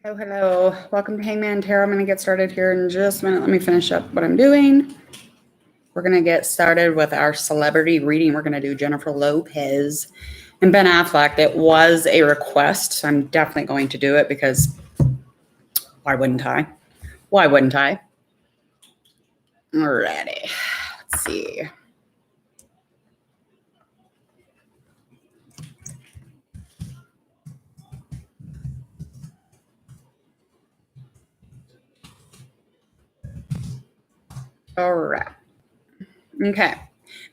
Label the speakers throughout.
Speaker 1: Oh, hello. Welcome to Hangman Tarot. I'm going to get started here in just a minute. Let me finish up what I'm doing. We're going to get started with our celebrity reading. We're going to do Jennifer Lopez and Ben Affleck. It was a request, so I'm definitely going to do it because why wouldn't I? Why wouldn't I? Alrighty. Let's see. All right. Okay.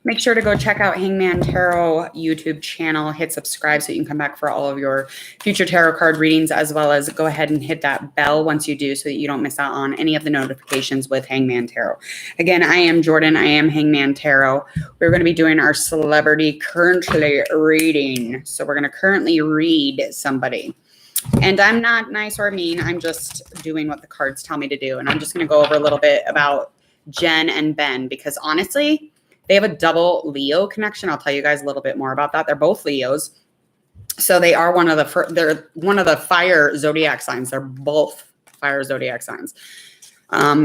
Speaker 1: Make sure to go check out Hangman Tarot YouTube channel. Hit subscribe so you can come back for all of your future tarot card readings, as well as go ahead and hit that bell once you do so that you don't miss out on any of the notifications with Hangman Tarot. Again, I am Jordan. I am Hangman Tarot. We're going to be doing our celebrity currently reading. So we're going to currently read somebody. And I'm not nice or mean. I'm just doing what the cards tell me to do. And I'm just going to go over a little bit about Jen and Ben, because honestly, they have a double Leo connection. I'll tell you guys a little bit more about that. They're both Leos. So they are they're one of the fire zodiac signs. They're both fire zodiac signs.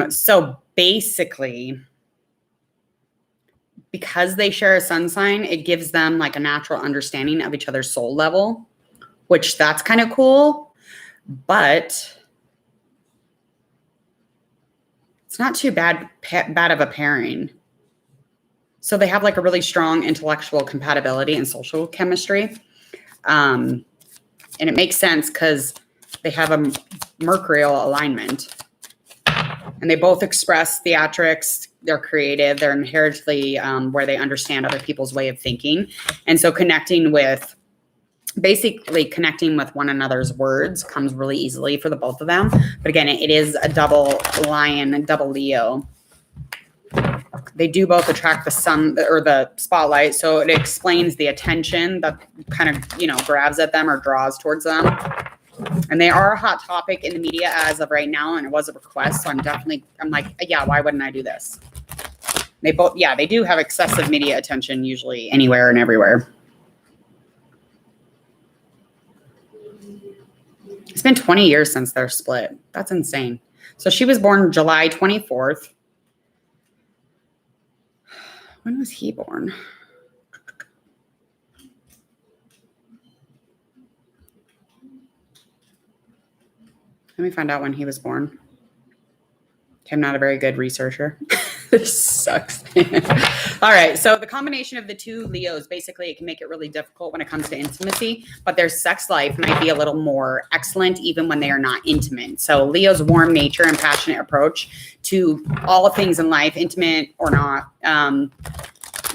Speaker 1: So basically, because they share a sun sign, it gives them like a natural understanding of each other's soul level, which that's kind of cool. But it's not too bad of a pairing. So they have like a really strong intellectual compatibility and social chemistry. And it makes sense because they have a mercurial alignment. And they both express theatrics. They're creative. They're inherently where they understand other people's way of thinking. And so basically connecting with one another's words comes really easily for the both of them. But again, it is a double lion, a double Leo. They do both attract the sun or the spotlight. So it explains the attention that kind of, grabs at them or draws towards them. And they are a hot topic in the media as of right now. And it was a request. So I'm like, yeah, why wouldn't I do this? They do have excessive media attention usually anywhere and everywhere. It's been 20 years since they're split. That's insane. So she was born July 24th. When was he born? Let me find out when he was born. I'm not a very good researcher. This sucks. All right. So the combination of the two Leos, basically, it can make it really difficult when it comes to intimacy, but their sex life might be a little more excellent even when they are not intimate. So Leo's warm nature and passionate approach to all things in life, intimate or not,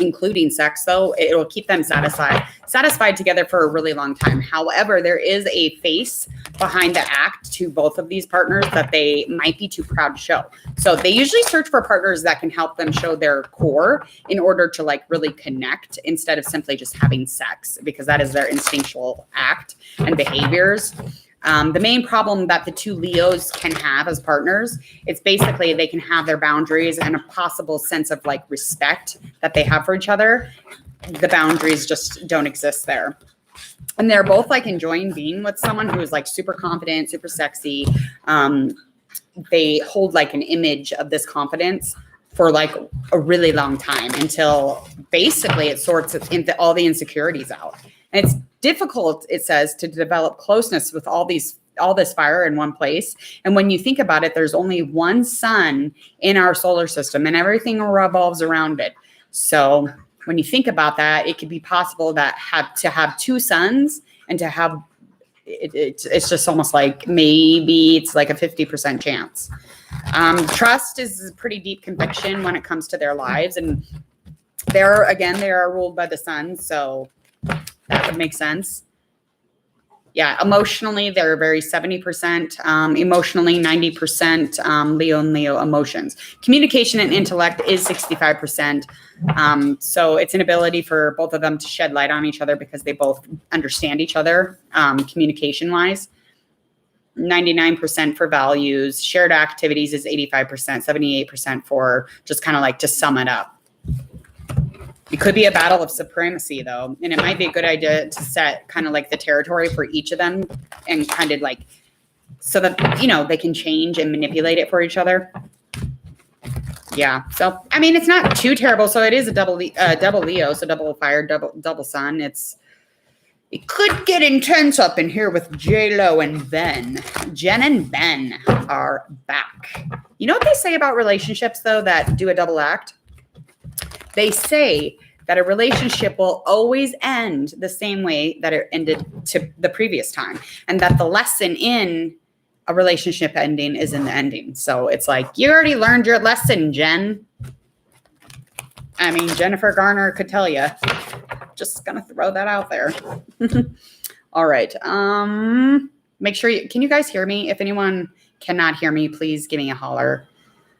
Speaker 1: including sex, though, it'll keep them satisfied together for a really long time. However, there is a face behind the act to both of these partners that they might be too proud to show. So they usually search for partners that can help them show their core in order to like really connect instead of simply just having sex, because that is their instinctual act and behaviors. The main problem that the two Leos can have as partners, it's basically they can have their boundaries and a possible sense of like respect that they have for each other. The boundaries just don't exist there. And they're both like enjoying being with someone who is like super confident, super sexy. They hold like an image of this confidence for like a really long time until basically it sorts all the insecurities out. And it's difficult, it says, to develop closeness with all this fire in one place. And when you think about it, there's only one sun in our solar system and everything revolves around it. So when you think about that, it could be possible that to have two suns and to have it's just almost like maybe it's like a 50% chance. Trust is a pretty deep conviction when it comes to their lives. And they are ruled by the sun. So that would make sense. Yeah, emotionally, they're very 70%, emotionally 90%, Leo and Leo emotions. Communication and intellect is 65%. So it's an ability for both of them to shed light on each other because they both understand each other communication-wise. 99% for values. Shared activities is 85%, 78% for just kind of like to sum it up. It could be a battle of supremacy, though, and it might be a good idea to set kind of like the territory for each of them and kind of like so that, you know, they can change and manipulate it for each other. Yeah. So, I mean, it's not too terrible. So it is a double Leo. So double fire, double sun. It could get intense up in here with J-Lo and Ben. Jen and Ben are back. You know what they say about relationships, though, that do a double act? They say that a relationship will always end the same way that it ended to the previous time. And that the lesson in a relationship ending is in the ending. So it's like, you already learned your lesson, Jen. I mean, Jennifer Garner could tell you. Just gonna throw that out there. All right. Make sure can you guys hear me? If anyone cannot hear me, please give me a holler.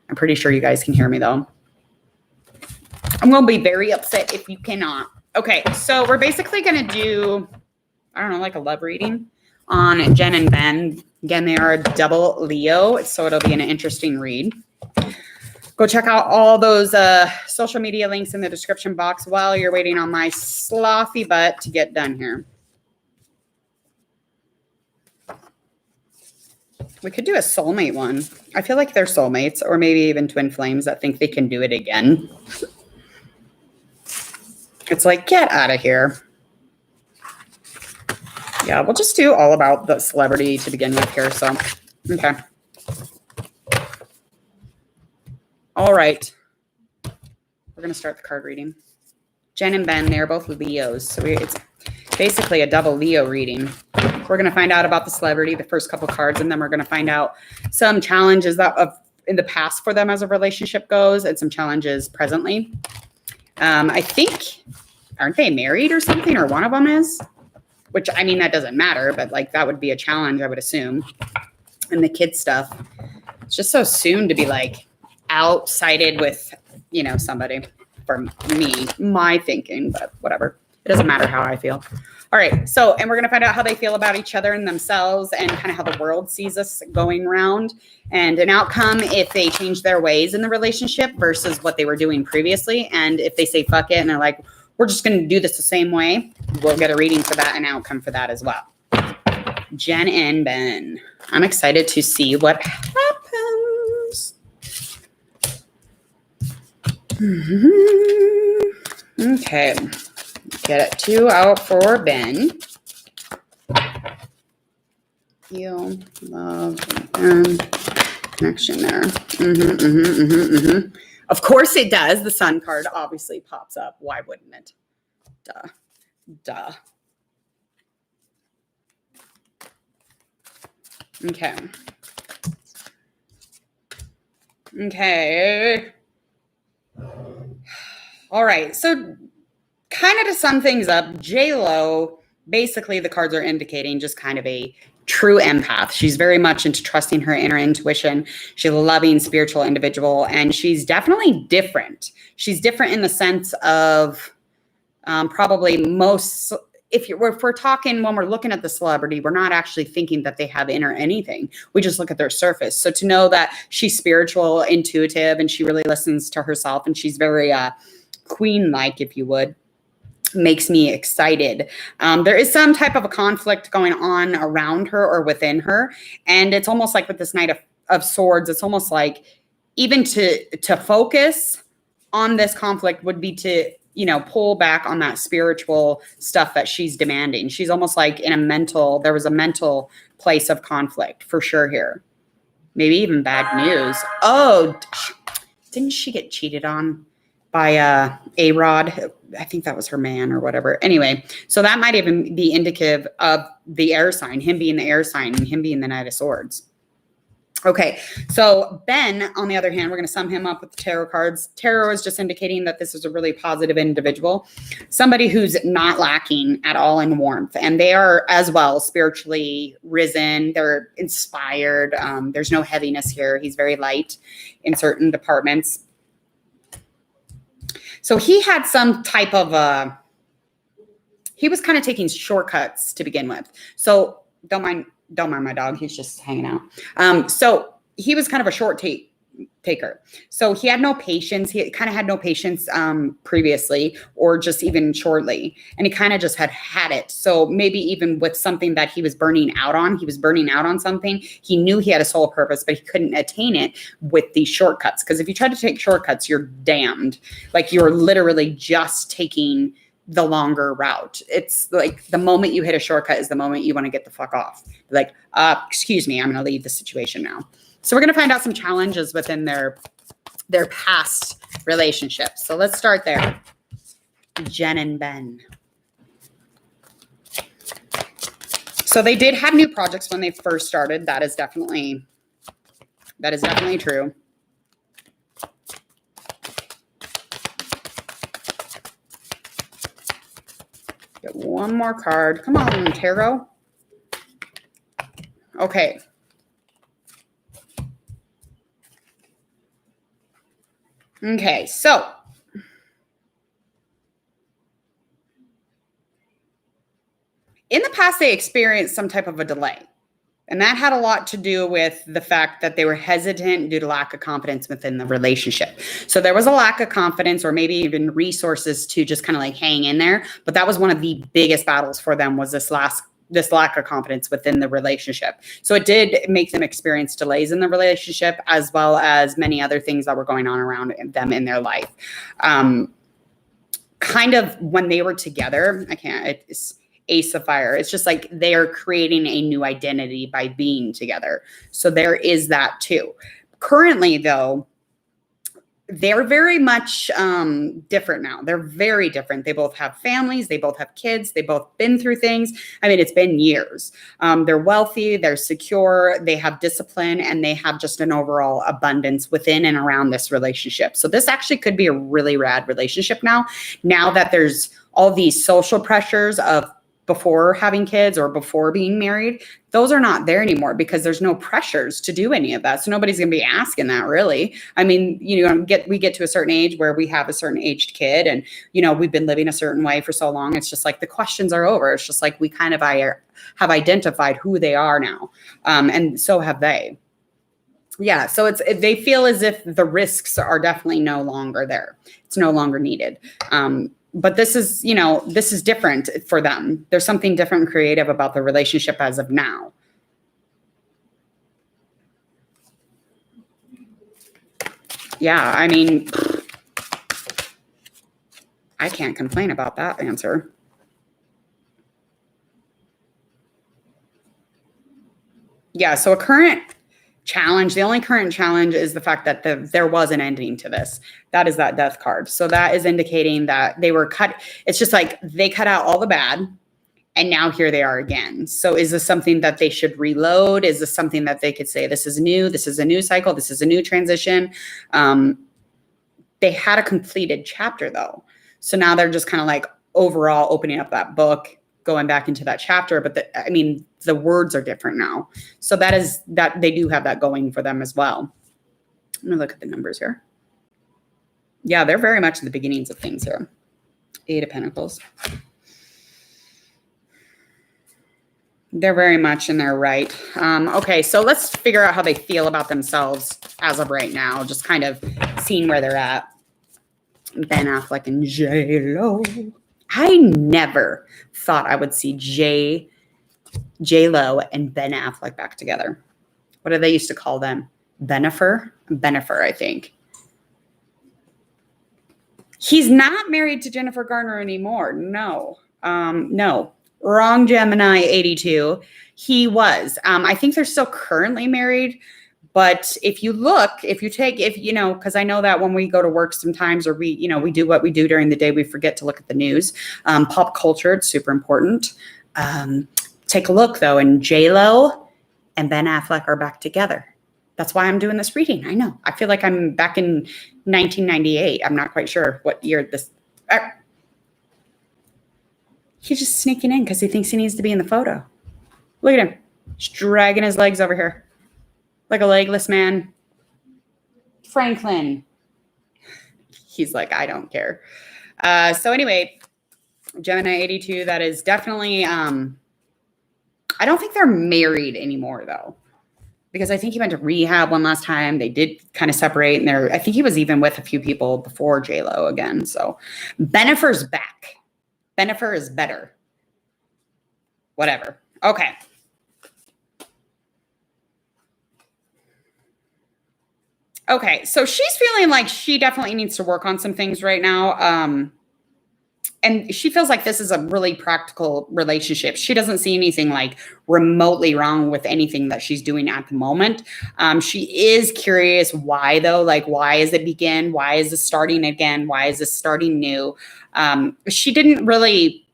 Speaker 1: I'm pretty sure you guys can hear me though. I'm gonna be very upset if you cannot. Okay, so we're basically gonna do, I don't know, like a love reading on Jen and Ben. Again, they are a double Leo, so it'll be an interesting read. Go check out all those social media links in the description box while you're waiting on my sloppy butt to get done here. We could do a soulmate one. I feel like they're soulmates, or maybe even twin flames that think they can do it again. It's like, get out of here. Yeah, we'll just do all about the celebrity to begin with here. So, okay. All right. We're going to start the card reading. Jen and Ben, they're both Leos. So it's basically a double Leo reading. We're going to find out about the celebrity, the first couple cards, and then we're going to find out some challenges that in the past for them as a relationship goes and some challenges presently. I think, aren't they married or something? Or one of them is? Which, I mean, that doesn't matter, but like that would be a challenge, I would assume. And the kid stuff. It's just so soon to be like outsided with, you know, somebody. For me, my thinking, but whatever. It doesn't matter how I feel. All right. So, and we're going to find out how they feel about each other and themselves and kind of how the world sees us going around and an outcome if they change their ways in the relationship versus what they were doing previously. And if they say, fuck it, and they're like, we're just going to do this the same way, we'll get a reading for that and outcome for that as well. Jen and Ben. I'm excited to see what happens. Okay. Get it 2 out for Ben. Feel, love, and connection there. Of course it does. The sun card obviously pops up. Why wouldn't it? Duh. Okay. All right. So kind of to sum things up, J-Lo, basically the cards are indicating just kind of a true empath. She's very much into trusting her inner intuition. She's a loving spiritual individual, and she's definitely different. She's different in the sense of probably most, if we're talking, when we're looking at the celebrity, we're not actually thinking that they have inner anything. We just look at their surface. So to know that she's spiritual, intuitive, and she really listens to herself, and she's very queen-like, if you would, makes me excited. There is some type of a conflict going on around her or within her. And it's almost like with this Knight of Swords, it's almost like even to focus on this conflict would be to, you know, pull back on that spiritual stuff that she's demanding. She's almost like there was a mental place of conflict for sure here. Maybe even bad news. Oh, didn't she get cheated on by A-Rod? I think that was her man or whatever. Anyway, so that might even be indicative of the air sign, him being the air sign and him being the Knight of Swords. Okay, so Ben, on the other hand, we're going to sum him up with the tarot cards. Tarot is just indicating that this is a really positive individual, somebody who's not lacking at all in warmth. And they are as well spiritually risen. They're inspired. There's no heaviness here. He's very light in certain departments. So he had some type of he was kind of taking shortcuts to begin with. So don't mind my dog. He's just hanging out. So he was kind of a taker. So he had no patience. He kind of had no patience previously, or just even shortly. And he kind of just had it. So maybe even with something that he was burning out on something. He knew he had a soul purpose, but he couldn't attain it with these shortcuts. Because if you try to take shortcuts, you're damned. Like, you're literally just taking the longer route. It's like the moment you hit a shortcut is the moment you want to get the fuck off. Like, excuse me, I'm going to leave the situation now. So we're going to find out some challenges within their past relationships. So let's start there. Jen and Ben. So they did have new projects when they first started. That is definitely true. Get one more card. Come on, tarot. Okay. Okay, so in the past, they experienced some type of a delay. And that had a lot to do with the fact that they were hesitant due to lack of confidence within the relationship. So there was a lack of confidence, or maybe even resources to just kind of like hang in there. But that was one of the biggest battles for them, was this lack of confidence within the relationship. So it did make them experience delays in the relationship, as well as many other things that were going on around them in their life. Kind of when they were together, it's Ace of Fire. It's just like they're creating a new identity by being together. So there is that too. Currently, though, they're very much different now. They're very different. They both have families. They both have kids. They both been through things. I mean, it's been years. They're wealthy. They're secure. They have discipline, and they have just an overall abundance within and around this relationship. So this actually could be a really rad relationship now that there's all these social pressures of before having kids or before being married. Those are not there anymore because there's no pressures to do any of that. So nobody's going to be asking that, really. I mean, we get to a certain age where we have a certain aged kid, and, we've been living a certain way for so long. It's just like the questions are over. It's just like we kind of have identified who they are now. And so have they. Yeah. So they feel as if the risks are definitely no longer there. It's no longer needed. But this is different for them. There's something different and creative about the relationship as of now. Yeah, I mean, I can't complain about that answer. Yeah, so the only current challenge is the fact that there was an ending to this. That is that death card. So that is indicating that they were cut. It's just like they cut out all the bad, and now here they are again. So is this something that they should reload? Is this something that they could say, this is new, this is a new cycle, this is a new transition? They had a completed chapter, though. So now they're just kind of like overall opening up that book, going back into that chapter, but the words are different now. So that they do have that going for them as well. Let me look at the numbers here. Yeah, they're very much the beginnings of things here. 8 of Pentacles. They're very much in their right. Okay, so let's figure out how they feel about themselves as of right now, just kind of seeing where they're at. Ben Affleck and J-Lo. I never thought I would see J-Lo and Ben Affleck back together. What do they used to call them? Benifer, I think. He's not married to Jennifer Garner anymore. No. Wrong, Gemini 82. He was. I think they're still currently married. But because I know that when we go to work sometimes, or we do what we do during the day, we forget to look at the news. Pop culture, it's super important. Take a look, though, and J-Lo and Ben Affleck are back together. That's why I'm doing this reading. I know. I feel like I'm back in 1998. I'm not quite sure what year this. He's just sneaking in because he thinks he needs to be in the photo. Look at him. Just dragging his legs over here. Like a legless man. Franklin. He's like, I don't care. So anyway, Gemini 82, that is definitely, I don't think they're married anymore, though. because I think he went to rehab one last time. They did kind of separate, and I think he was even with a few people before J-Lo again. So Bennifer's back. Bennifer is better. Whatever. Okay. Okay, so she's feeling like she definitely needs to work on some things right now. And she feels like this is a really practical relationship. She doesn't see anything like remotely wrong with anything that she's doing at the moment. She is curious why, though. Like, why is it begin? Why is this starting again? Why is this starting new? She didn't really...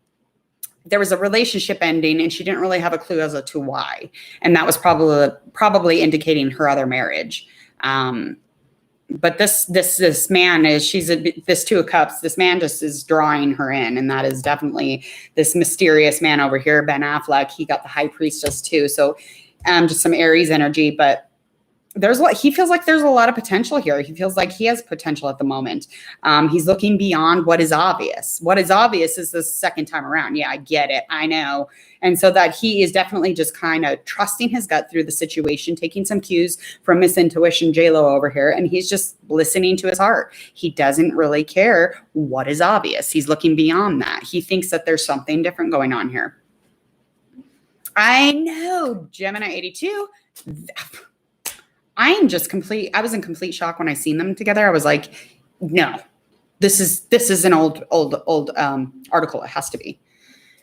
Speaker 1: There was a relationship ending, and she didn't really have a clue as to why. And that was probably indicating her other marriage. But this man is, this Two of Cups, this man just is drawing her in. And that is definitely this mysterious man over here, BenAffleck. He got the High Priestess too. So just some Aries energy, but he feels like there's a lot of potential here. He feels like he has potential at the moment. He's looking beyond what is obvious. What is obvious is the second time around. Yeah, I get it. I know. And so that he is definitely just kind of trusting his gut through the situation, taking some cues from Miss Intuition J-Lo over here. And he's just listening to his heart. He doesn't really care what is obvious. He's looking beyond that. He thinks that there's something different going on here. I know, Gemini 82. I was in complete shock when I seen them together. I was like, no, this is an old article. It has to be.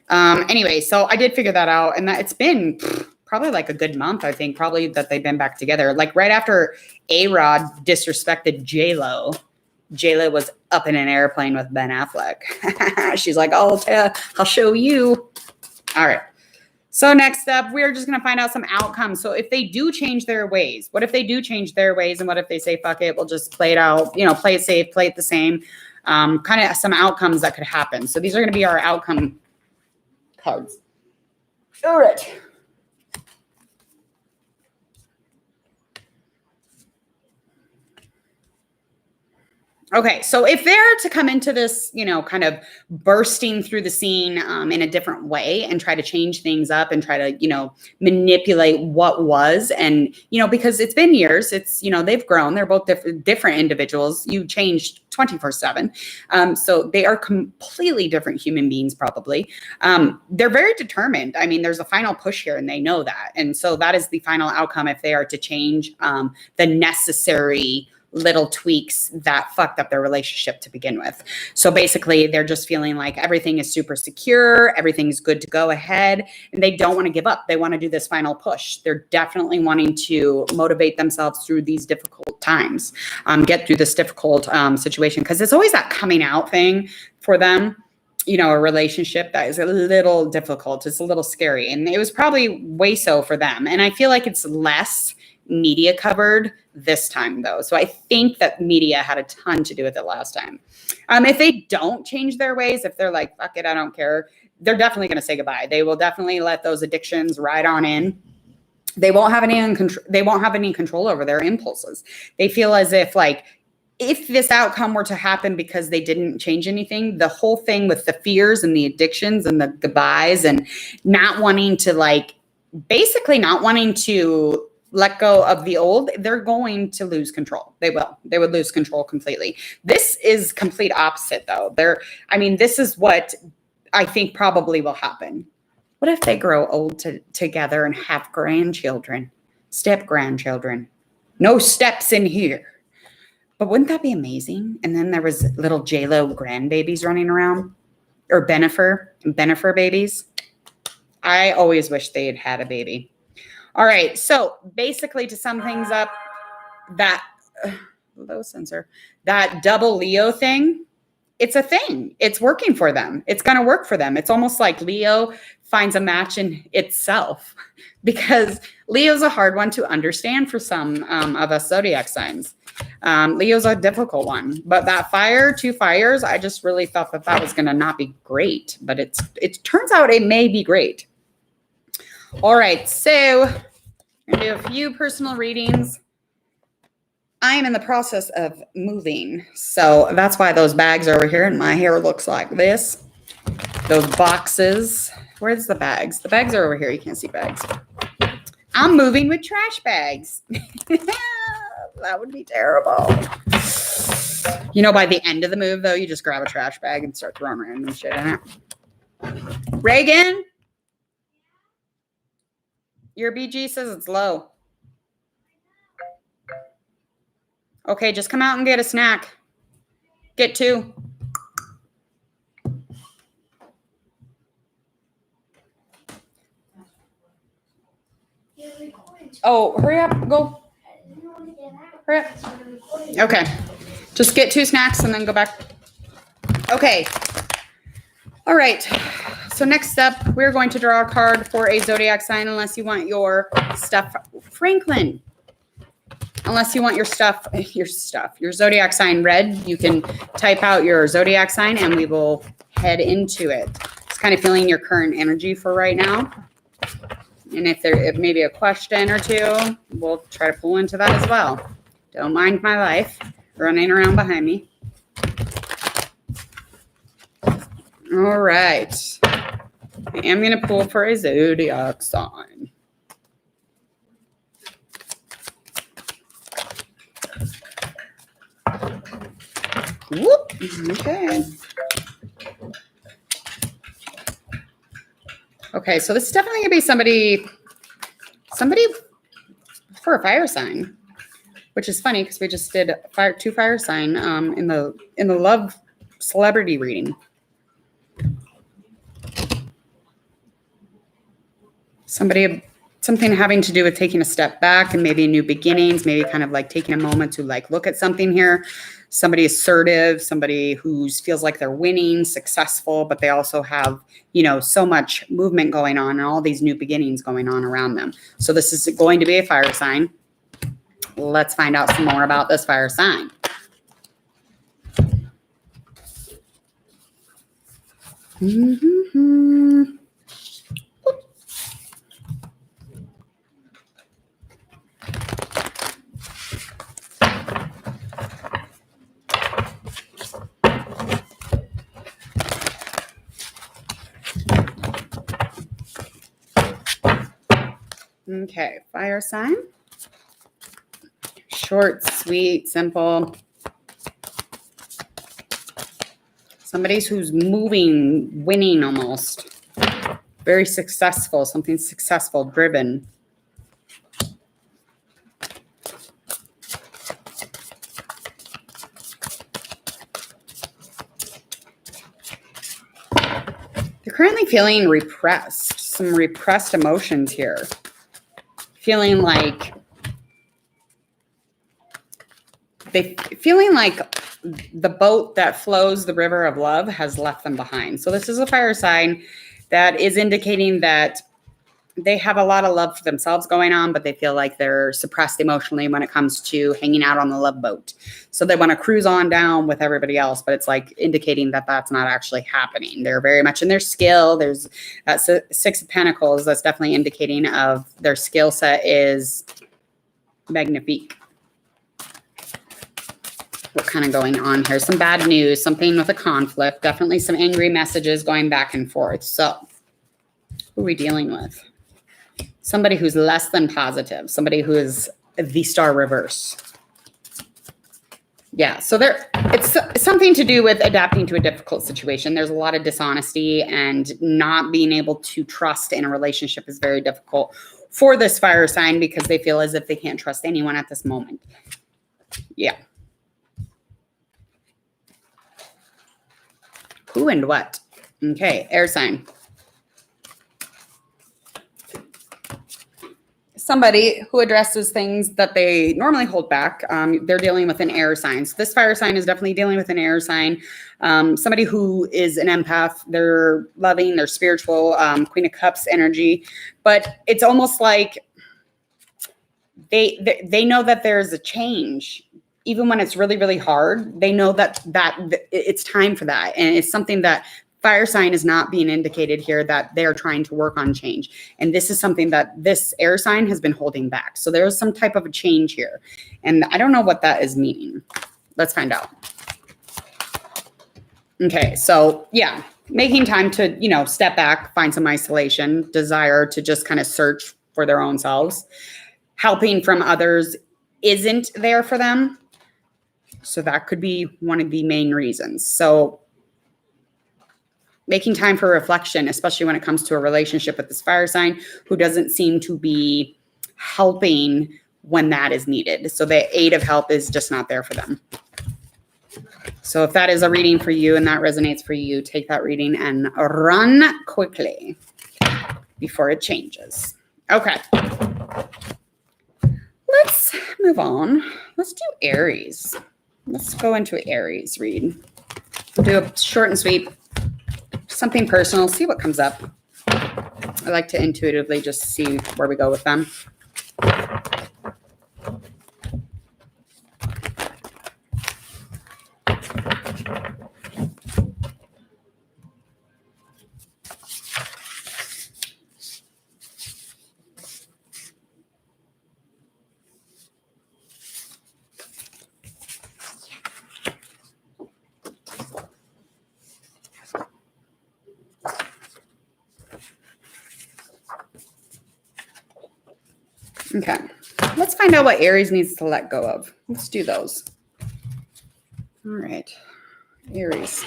Speaker 1: Anyway, so I did figure that out, and that it's been probably like a good month, I think, probably that they've been back together. Like right after A-Rod disrespected J-Lo was up in an airplane with BenAffleck. She's like, I'll show you. All right. So next up, we're just going to find out some outcomes. So if they do change their ways, what if they do change their ways? And what if they say, fuck it, we'll just play it out, play it safe, play it the same, kind of some outcomes that could happen. So these are going to be our outcome cards. All right. Okay, so if they're to come into this, kind of bursting through the scene in a different way and try to change things up and try to, manipulate what was, and, because it's been years, it's, they've grown, they're both different individuals. You changed 24/7. So they are completely different human beings, probably. They're very determined. I mean, there's a final push here and they know that. And so that is the final outcome if they are to change the necessary little tweaks that fucked up their relationship to begin with. So basically they're just feeling like everything is super secure, everything's good to go ahead, and they don't want to give up. They want to do this final push. They're definitely wanting to motivate themselves through these difficult times, get through this difficult situation, because it's always that coming out thing for them. A relationship that is a little difficult. It's a little scary. And it was probably way so for them. And I feel like it's less media covered this time, though. So I think that media had a ton to do with it last time. If they don't change their ways, if they're like, fuck it, I don't care, they're definitely going to say goodbye. They will definitely let those addictions ride on in. They won't have any control over their impulses. They feel as if if this outcome were to happen because they didn't change anything, the whole thing with the fears and the addictions and the goodbyes and not wanting to basically not wanting to let go of the old, they're going to lose control. They would lose control completely. This is complete opposite though. This is what I think probably will happen. What if they grow old together and have grandchildren, step-grandchildren? No steps in here. But wouldn't that be amazing? And then there was little J-Lo grandbabies running around, or Bennifer babies. I always wish they had had a baby. All right, so basically to sum things up, that double Leo thing, it's a thing. It's working for them. It's going to work for them. It's almost like Leo finds a match in itself, because Leo's a hard one to understand for some of us zodiac signs. Leo's a difficult one, but that two fires, I just really thought that was going to not be great, but it turns out it may be great. All right, so I'm going to do a few personal readings. I am in the process of moving, so that's why those bags are over here and my hair looks like this. Those boxes. Where's the bags? The bags are over here. You can't see bags. I'm moving with trash bags. That would be terrible. You know, by the end of the move, though, you just grab a trash bag and start throwing random shit in it. Reagan? Your BG says it's low. Okay, just come out and get a snack. Get 2. Oh, hurry up. Go. Hurry up. Okay. Just get 2 snacks and then go back. Okay. All right. So next up, we're going to draw a card for a zodiac sign unless you want your stuff. Franklin. Unless you want your zodiac sign read, you can type out your zodiac sign and we will head into it. Just kind of feeling your current energy for right now. And if there may be a question or two, we'll try to pull into that as well. Don't mind my life running around behind me. All right. I am going to pull for a zodiac sign. Whoop. Okay. Okay, so this is definitely going to be somebody for a fire sign, which is funny because we just did 2 fire sign in the love celebrity reading. Something having to do with taking a step back and maybe new beginnings, maybe kind of like taking a moment to like look at something here. Somebody assertive, somebody who feels like they're winning, successful, but they also have, you know, so much movement going on and all these new beginnings going on around them. So this is going to be a fire sign. Let's find out some more about this fire sign. Mm-hmm. Okay, fire sign. Short, sweet, simple. Somebody who's moving, winning almost. Very successful, something successful, driven. They're currently feeling repressed, some repressed emotions here. Feeling like the boat that flows the river of love has left them behind. So this is a fire sign that is indicating that they have a lot of love for themselves going on, but they feel like they're suppressed emotionally when it comes to hanging out on the love boat. So they want to cruise on down with everybody else, but it's like indicating that that's not actually happening. They're very much in their skill. There's that 6 of Pentacles. That's definitely indicating of their skill set is magnifique. What kind of going on here? Some bad news, something with a conflict, definitely some angry messages going back and forth. So who are we dealing with? Somebody who's less than positive, somebody who is the star reverse. Yeah, so it's something to do with adapting to a difficult situation. There's a lot of dishonesty and not being able to trust in a relationship is very difficult for this fire sign because they feel as if they can't trust anyone at this moment. Yeah. Who and what? Okay, air sign. Somebody who addresses things that they normally hold back. They're dealing with an air sign. So this fire sign is definitely dealing with an air sign. Somebody who is an empath. They're loving, they're spiritual, Queen of Cups energy. But it's almost like they know that there's a change. Even when it's really, really hard, they know that it's time for that. And it's something that fire sign is not being indicated here, that they're trying to work on change. And this is something that this air sign has been holding back. So there's some type of a change here. And I don't know what that is meaning. Let's find out. Okay, so making time to, step back, find some isolation, desire to just kind of search for their own selves. Helping from others isn't there for them. So that could be one of the main reasons. So making time for reflection, especially when it comes to a relationship with this fire sign who doesn't seem to be helping when that is needed. So the aid of help is just not there for them. So if that is a reading for you and that resonates for you, take that reading and run quickly before it changes. Okay. Let's move on. Let's do Aries. Let's go into Aries read. We'll do a short and sweet, something personal, see what comes up. I like to intuitively just see where we go with them. Okay, let's find out what Aries needs to let go of. Let's do those. All right, Aries.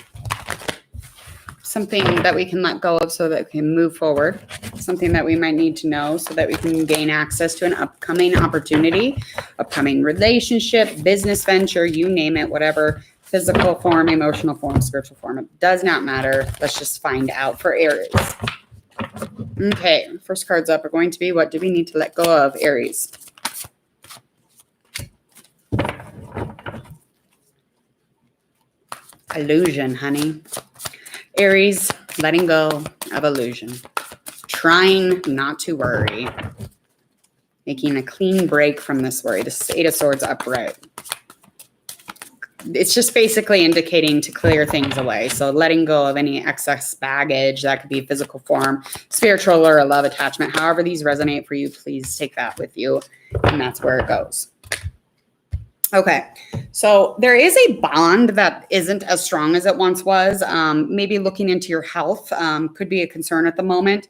Speaker 1: Something that we can let go of so that we can move forward. Something that we might need to know so that we can gain access to an upcoming opportunity, upcoming relationship, business venture, you name it, whatever, physical form, emotional form, spiritual form. It does not matter. Let's just find out for Aries. Okay, first cards up are going to be, what do we need to let go of, Aries? Illusion, honey. Aries, letting go of illusion. Trying not to worry. Making a clean break from this worry. The Eight of Swords upright. It's just basically indicating to clear things away. So letting go of any excess baggage. That could be physical form, spiritual, or a love attachment. However these resonate for you, please take that with you. And that's where it goes. Okay, so there is a bond that isn't as strong as it once was. Maybe looking into your health could be a concern at the moment.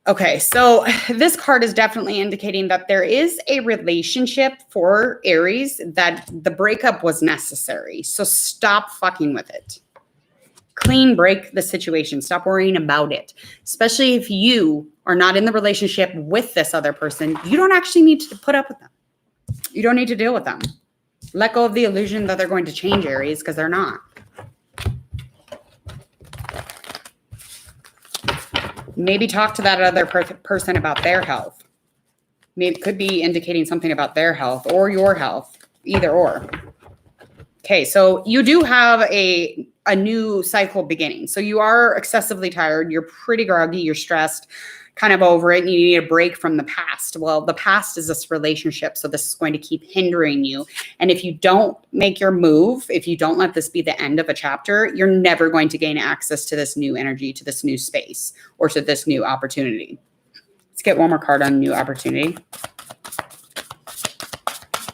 Speaker 1: Okay, so this card is definitely indicating that there is a relationship for Aries that the breakup was necessary. So stop fucking with it. Clean break the situation. Stop worrying about it. Especially if you are not in the relationship with this other person, you don't actually need to put up with them. You don't need to deal with them. Let go of the illusion that they're going to change, Aries, because they're not. Maybe talk to that other person about their health. Maybe it could be indicating something about their health or your health, either or. Okay, so you do have a new cycle beginning. So you are excessively tired. You're pretty groggy. You're stressed, kind of over it, and you need a break from the past. Well, the past is this relationship, so this is going to keep hindering you. And if you don't make your move, if you don't let this be the end of a chapter, you're never going to gain access to this new energy, to this new space, or to this new opportunity. Let's get one more card on new opportunity.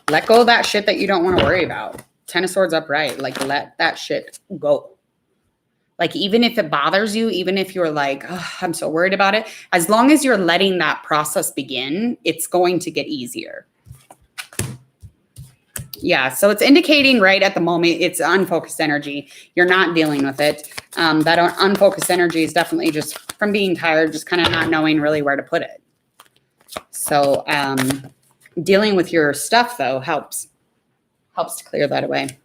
Speaker 1: Let go of that shit that you don't want to worry about. Ten of Swords upright. Like, let that shit go. Like, even if it bothers you, even if you're like, oh, I'm so worried about it, as long as you're letting that process begin, it's going to get easier. Yeah, so it's indicating right at the moment, it's unfocused energy. You're not dealing with it. That unfocused energy is definitely just from being tired, just kind of not knowing really where to put it. So dealing with your stuff, though, helps to clear that away.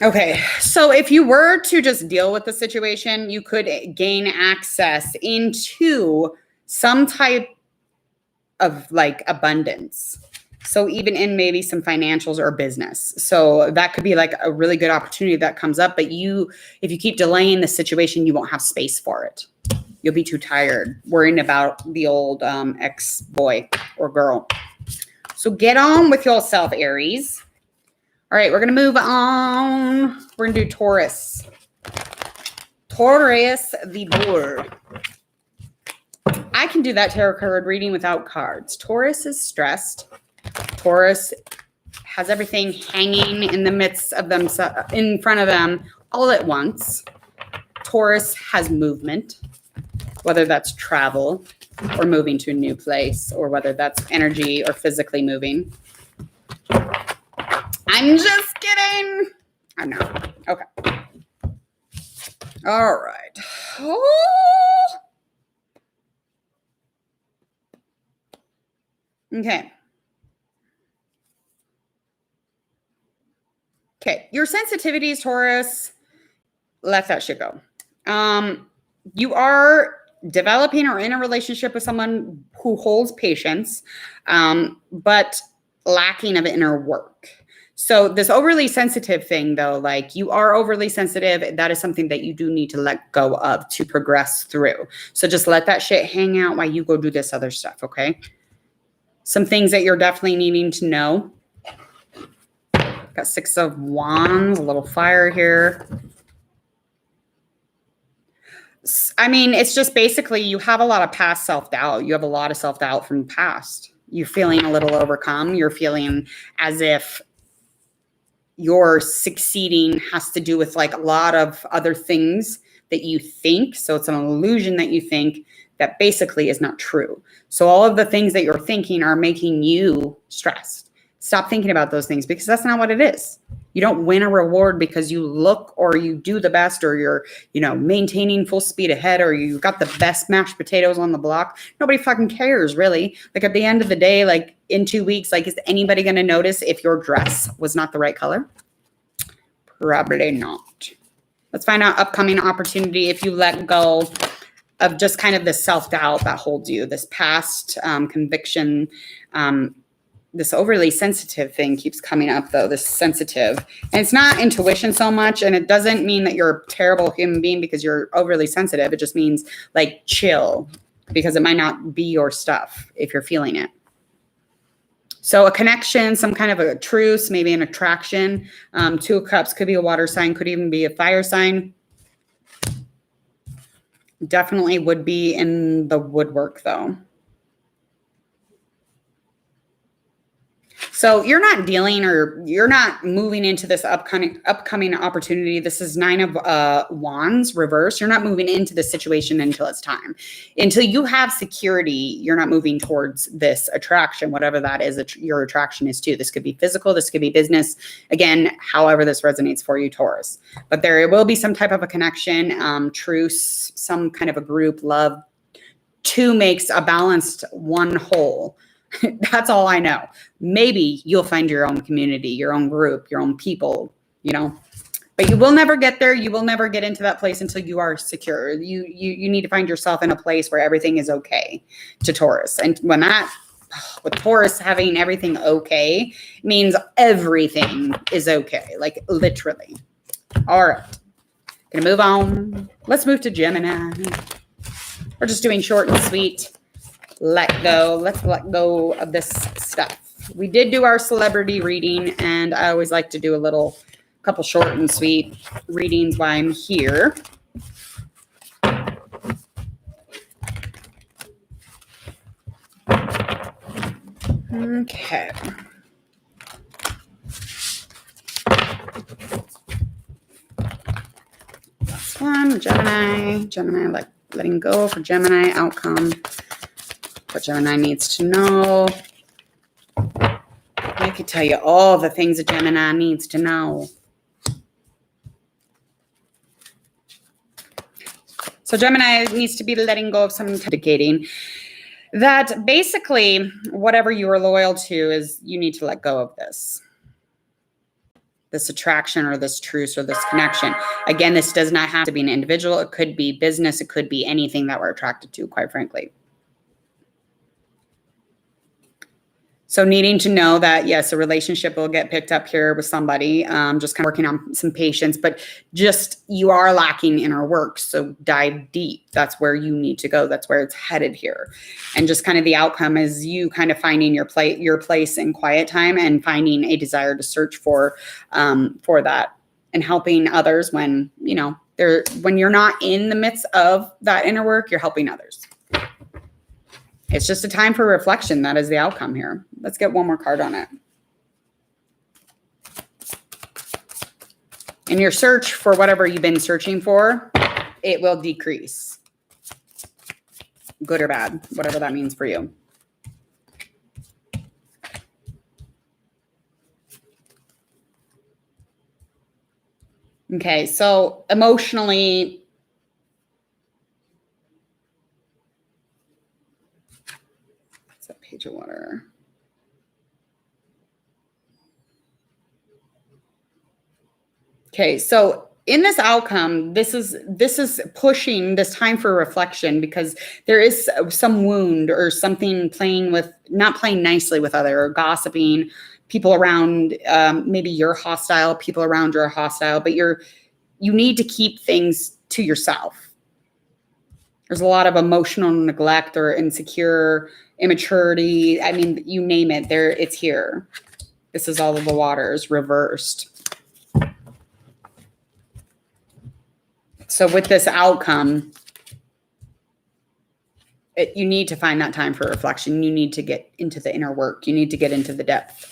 Speaker 1: Okay, so if you were to just deal with the situation, you could gain access into some type of like abundance. So even in maybe some financials or business. So that could be like a really good opportunity that comes up, but if you keep delaying the situation, you won't have space for it. You'll be too tired worrying about the old ex-boy or girl. So get on with yourself, Aries. All right, we're going to move on. We're going to do Taurus. Taurus the bull. I can do that tarot card reading without cards. Taurus is stressed. Taurus has everything hanging in the midst of them, in front of them all at once. Taurus has movement, whether that's travel or moving to a new place, or whether that's energy or physically moving. I'm just kidding. I'm not. Okay. All right. Oh. Okay. Okay. Your sensitivities, Taurus, let that shit go. You are developing or in a relationship with someone who holds patience, but lacking of inner work. So this overly sensitive thing, though, like you are overly sensitive, that is something that you do need to let go of to progress through. So just let that shit hang out while you go do this other stuff, okay? Some things that you're definitely needing to know. Got 6 of Wands, a little fire here. I mean, it's just basically you have a lot of past self-doubt. You have a lot of self-doubt from the past. You're feeling a little overcome. You're feeling as if your succeeding has to do with like a lot of other things that you think. So it's an illusion that you think that basically is not true. So all of the things that you're thinking are making you stressed. Stop thinking about those things because that's not what it is. You don't win a reward because you look or you do the best or you're, maintaining full speed ahead or you got the best mashed potatoes on the block. Nobody fucking cares, really. Like at the end of the day, like in 2 weeks, like is anybody going to notice if your dress was not the right color? Probably not. Let's find out upcoming opportunity if you let go of just kind of this self-doubt that holds you, this past conviction. This overly sensitive thing keeps coming up, though, this sensitive. And it's not intuition so much, and it doesn't mean that you're a terrible human being because you're overly sensitive. It just means, like, chill, because it might not be your stuff if you're feeling it. So a connection, some kind of a truce, maybe an attraction. 2 of Cups could be a water sign, could even be a fire sign. Definitely would be in the woodwork, though. So you're not dealing or you're not moving into this upcoming opportunity. This is 9 of Wands reverse. You're not moving into this situation until it's time. Until you have security, you're not moving towards this attraction, whatever that is that your attraction is to. This could be physical. This could be business. Again, however this resonates for you, Taurus. But there will be some type of a connection, truce, some kind of a group, love. 2 makes a balanced 1 whole. That's all I know. Maybe you'll find your own community, your own group, your own people, but you will never get there. You will never get into that place until you are secure. You need to find yourself in a place where everything is okay to Taurus. And with Taurus having everything okay means everything is okay, like literally. All right. Gonna move on. Let's move to Gemini. We're just doing short and sweet. Let go. Let's let go of this stuff. We did do our celebrity reading, and I always like to do a couple short and sweet readings while I'm here. Okay. This one, Gemini, letting go for Gemini outcome. What Gemini needs to know. I could tell you all the things a Gemini needs to know. So Gemini needs to be letting go of some indicating that basically whatever you are loyal to is you need to let go of this attraction or this truce or this connection. Again, this does not have to be an individual. It could be business. It could be anything that we're attracted to, quite frankly. So needing to know that, yes, a relationship will get picked up here with somebody, just kind of working on some patience, but just you are lacking inner work. So dive deep. That's where you need to go. That's where it's headed here. And just kind of the outcome is you kind of finding your place in quiet time and finding a desire to search for that and helping others when, when you're not in the midst of that inner work, you're helping others. It's just a time for reflection. That is the outcome here. Let's get one more card on it. In your search for whatever you've been searching for, it will decrease. Good or bad, whatever that means for you. Okay, so emotionally, what's that page of water? Okay, so in this outcome, this is pushing this time for reflection because there is some wound or something not playing nicely with other, or gossiping, people around, maybe you're hostile, people around you are hostile, but you need to keep things to yourself. There's a lot of emotional neglect or insecure, immaturity. I mean, you name it, it's here. This is all of the waters reversed. So with this outcome, you need to find that time for reflection. You need to get into the inner work. You need to get into the depth.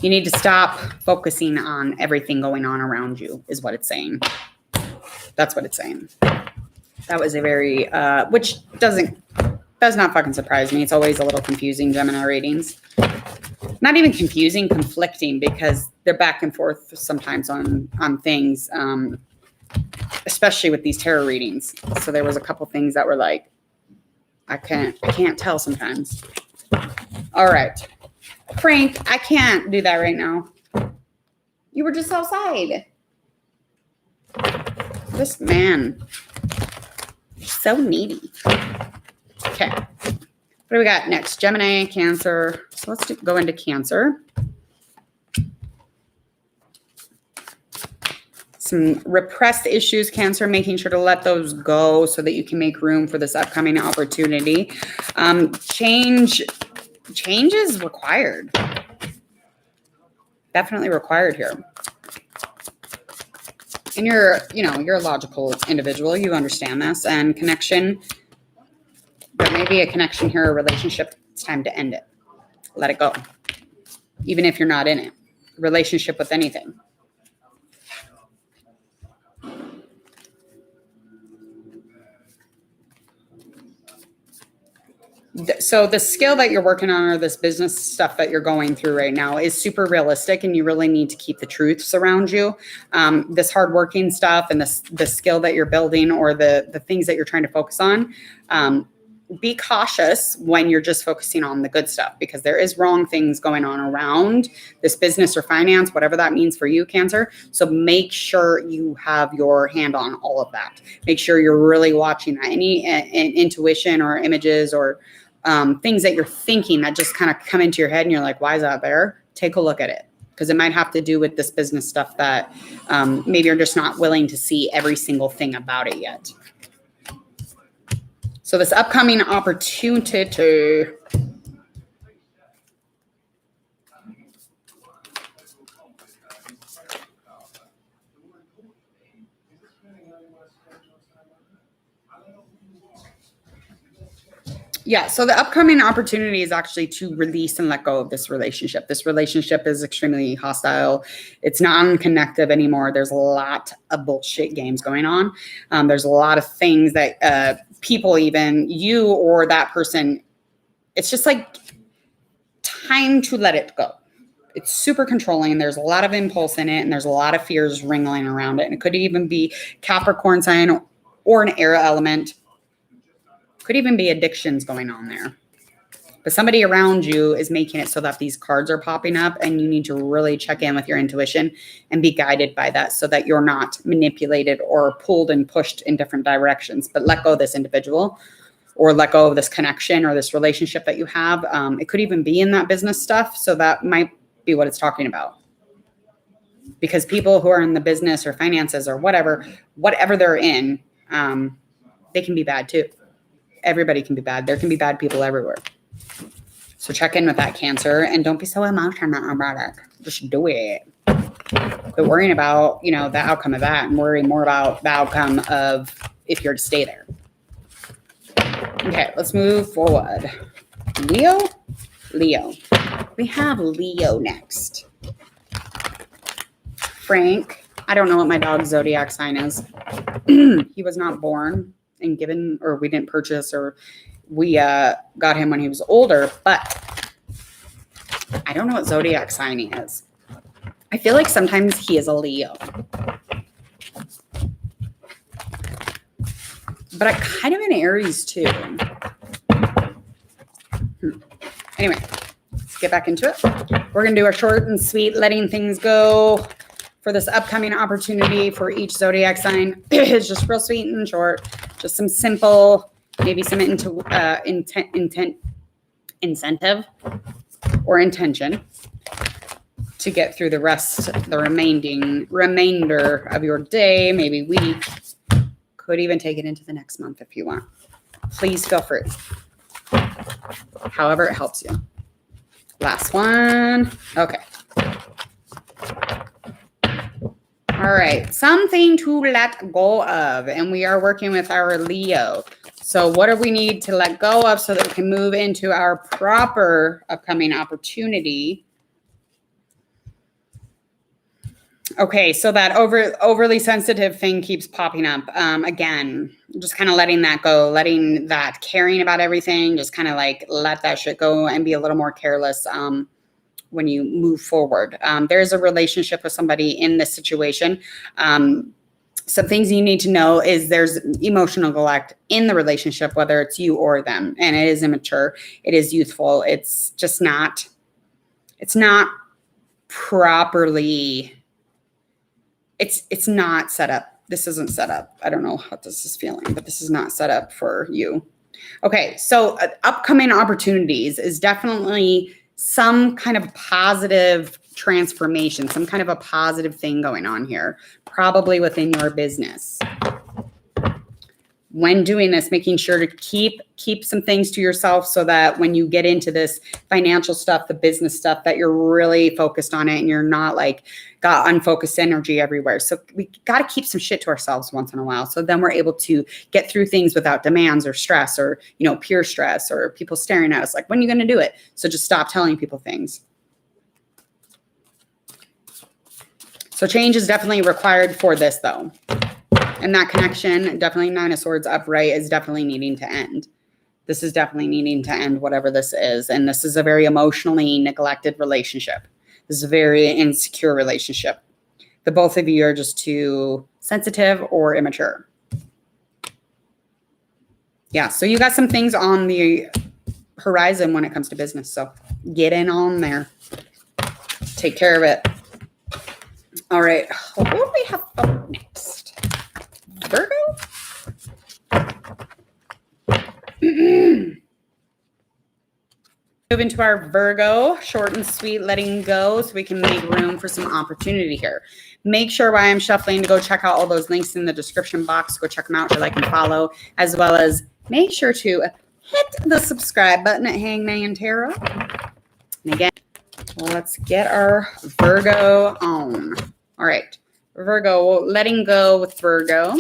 Speaker 1: You need to stop focusing on everything going on around you, is what it's saying. That's what it's saying. That was a very, which does not fucking surprise me. It's always a little confusing, Gemini readings. Not even confusing, conflicting, because they're back and forth sometimes on things, especially with these tarot readings. So there was a couple things that were like, I can't tell sometimes. All right. Frank, I can't do that right now. You were just outside. This man, so needy. Okay. What do we got next? Gemini, Cancer. So let's go into Cancer. Some repressed issues, Cancer, making sure to let those go so that you can make room for this upcoming opportunity. Change is required. Definitely required here. And you're a logical individual. You understand this. And connection, there may be a connection here, a relationship. It's time to end it. Let it go. Even if you're not in it. Relationship with anything. So the skill that you're working on, or this business stuff that you're going through right now, is super realistic, and you really need to keep the truths around you. This hardworking stuff and the skill that you're building, or the things that you're trying to focus on. Be cautious when you're just focusing on the good stuff, because there is wrong things going on around this business or finance, whatever that means for you, Cancer. So make sure you have your hand on all of that. Make sure you're really watching that. Any intuition or images or things that you're thinking that just kind of come into your head and you're like, why is that there? Take a look at it, because it might have to do with this business stuff that maybe you're just not willing to see every single thing about it yet. So this upcoming opportunity. Yeah, so the upcoming opportunity is actually to release and let go of this relationship. This relationship is extremely hostile. It's non-connective anymore. There's a lot of bullshit games going on. There's a lot of things that people, even you or that person, it's just like time to let it go. It's super controlling. There's a lot of impulse in it, and there's a lot of fears ringling around it. And it could even be Capricorn sign or an air element. Could even be addictions going on there. But somebody around you is making it so that these cards are popping up, and you need to really check in with your intuition and be guided by that, so that you're not manipulated or pulled and pushed in different directions. But let go of this individual, or let go of this connection or this relationship that you have. It could even be in that business stuff. So that might be what it's talking about. Because people who are in the business or finances or whatever they're in, they can be bad too. Everybody can be bad. There can be bad people everywhere. So check in with that, Cancer, and don't be so emotional about it. Just do it. But worrying about, the outcome of that, and worry more about the outcome of if you're to stay there. Okay, let's move forward. Leo. We have Leo next. Frank. I don't know what my dog's zodiac sign is. he was not born and given, or we didn't purchase, or we got him when he was older, but I don't know what zodiac sign he is. I feel like sometimes he is a Leo. But I kind of an Aries too. Anyway, let's get back into it. We're going to do a short and sweet letting things go for this upcoming opportunity for each zodiac sign. It's just real sweet and short. Just some simple, maybe some incentive or intention to get through the rest, the remainder of your day, maybe week. Could even take it into the next month if you want. Please feel free. However it helps you. Last one. Okay. All right. Something to let go of. And we are working with our Leo. So what do we need to let go of so that we can move into our proper upcoming opportunity? Okay, so that overly sensitive thing keeps popping up. Again, just kind of letting that go, letting that caring about everything, just kind of like let that shit go and be a little more careless when you move forward. There's a relationship with somebody in this situation. Some things you need to know is there's emotional neglect in the relationship, whether it's you or them. And it is immature. It is youthful. It's just not, it's not properly... It's not set up. This isn't set up. I don't know how this is feeling, but this is not set up for you. Okay, so upcoming opportunities is definitely some kind of positive transformation, some kind of a positive thing going on here, probably within your business. When doing this, making sure to keep some things to yourself so that when you get into this financial stuff, the business stuff, that you're really focused on it and you're not like got unfocused energy everywhere. So we got to keep some shit to ourselves once in a while. So then we're able to get through things without demands or stress or, peer stress or people staring at us like, when are you going to do it? So just stop telling people things. So change is definitely required for this though. And that connection, definitely Nine of Swords upright, is definitely needing to end. This is definitely needing to end, whatever this is. And this is a very emotionally neglected relationship. This is a very insecure relationship. The both of you are just too sensitive or immature. Yeah, so you got some things on the horizon when it comes to business. So get in on there. Take care of it. All right. What do we have up next? Virgo? Move into our Virgo, short and sweet, letting go so we can make room for some opportunity here. Make sure while I'm shuffling to go check out all those links in the description box. Go check them out to like and follow, as well as make sure to hit the subscribe button at Hangman Tarot. And again, let's get our Virgo on. All right. Virgo, letting go with Virgo.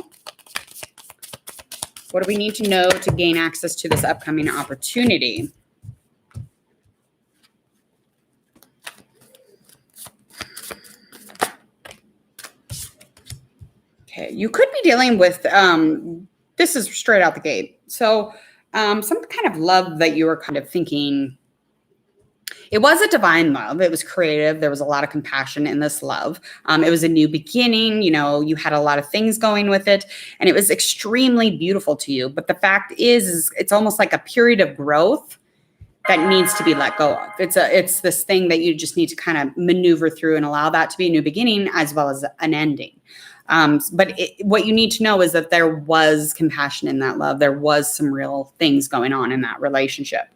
Speaker 1: What do we need to know to gain access to this upcoming opportunity? Okay, you could be dealing with, this is straight out the gate. So some kind of love that you were kind of thinking. It was a divine love. It was creative. There was a lot of compassion in this love. It was a new beginning. You had a lot of things going with it, and it was extremely beautiful to you. But the fact is it's almost like a period of growth that needs to be let go of. It's this thing that you just need to kind of maneuver through and allow that to be a new beginning as well as an ending. But what you need to know is that there was compassion in that love. There was some real things going on in that relationship.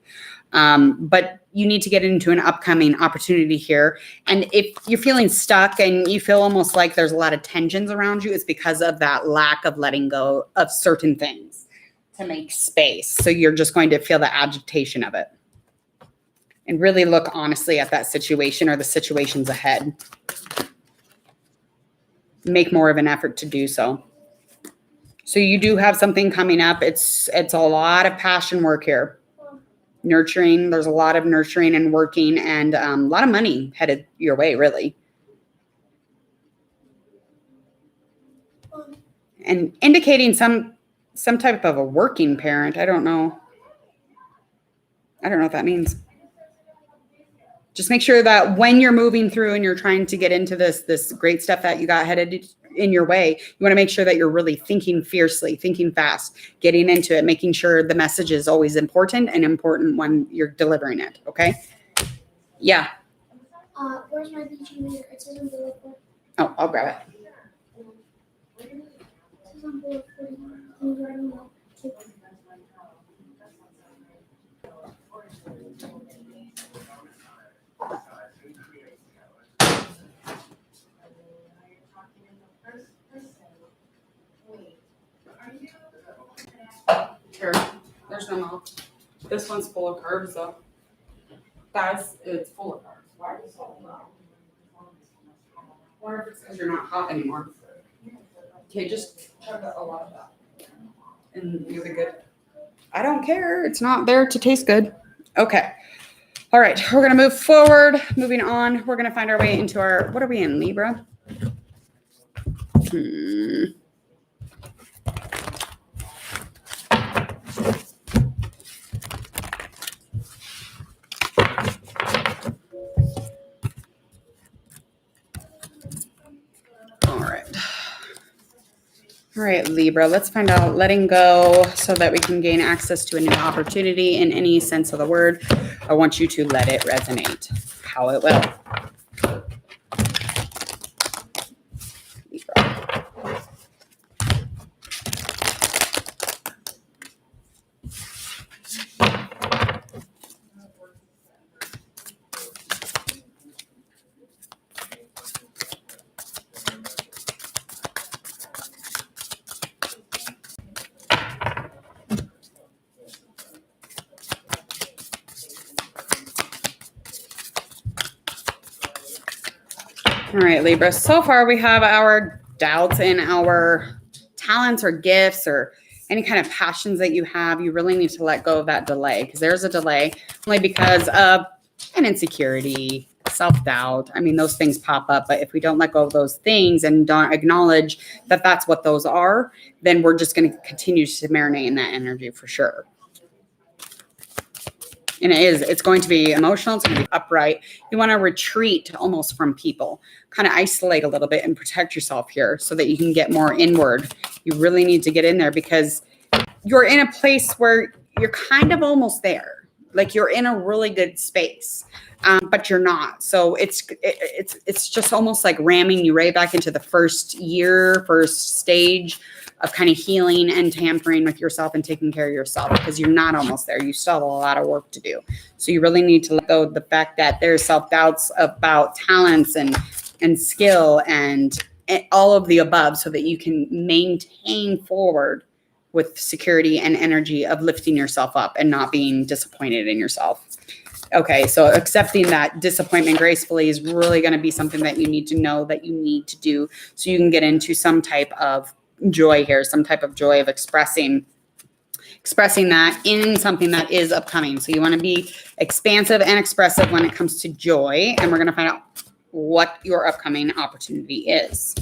Speaker 1: But you need to get into an upcoming opportunity here. And if you're feeling stuck and you feel almost like there's a lot of tensions around you, it's because of that lack of letting go of certain things to make space. So you're just going to feel the agitation of it. And really look honestly at that situation or the situations ahead. Make more of an effort to do so. So you do have something coming up. It's a lot of passion work here. Nurturing. There's a lot of nurturing and working and a lot of money headed your way, really. and indicating some type of a working parent. I don't know what that means. Just make sure that when you're moving through and you're trying to get into this great stuff that you got headed in your way, you want to make sure that you're really thinking fiercely, thinking fast, getting into it, making sure the message is always important and important when you're delivering it. Okay. Yeah.
Speaker 2: Where's my beach reader? It says on bullet 4.
Speaker 1: Oh, I'll grab it.
Speaker 2: It says on bullet 40. Can you write them out?
Speaker 1: Sure. There's no milk. This one's full of carbs, though. Guys, it's full of carbs. Why are you so low? Wonder if it's because you're not hot anymore. Okay, just chug a lot of that. And you'll be good. I don't care. It's not there to taste good. Okay. All right. We're going to move forward. Moving on. We're going to find our way into our, what are we in, Libra? All right, Libra, let's find out letting go so that we can gain access to a new opportunity in any sense of the word. I want you to let it resonate how it will. Libra. All right, Libra. So far, we have our doubts in our talents or gifts or any kind of passions that you have. You really need to let go of that delay because there's a delay only because of an insecurity, self-doubt. I mean, those things pop up. But if we don't let go of those things and don't acknowledge that that's what those are, then we're just going to continue to marinate in that energy for sure. And it's going to be emotional. It's going to be upright. You want to retreat almost from people, kind of isolate a little bit and protect yourself here so that you can get more inward. You really need to get in there because you're in a place where you're kind of almost there. Like you're in a really good space, but you're not. So it's just almost like ramming you right back into the first stage of kind of healing and tampering with yourself and taking care of yourself because you're not almost there. You still have a lot of work to do. So you really need to let go of the fact that there's self-doubts about talents and skill and all of the above so that you can maintain forward with security and energy of lifting yourself up and not being disappointed in yourself. Okay, so accepting that disappointment gracefully is really going to be something that you need to know that you need to do so you can get into some type of joy here, some type of joy of expressing that in something that is upcoming. So you want to be expansive and expressive when it comes to joy. And we're going to find out what your upcoming opportunity is.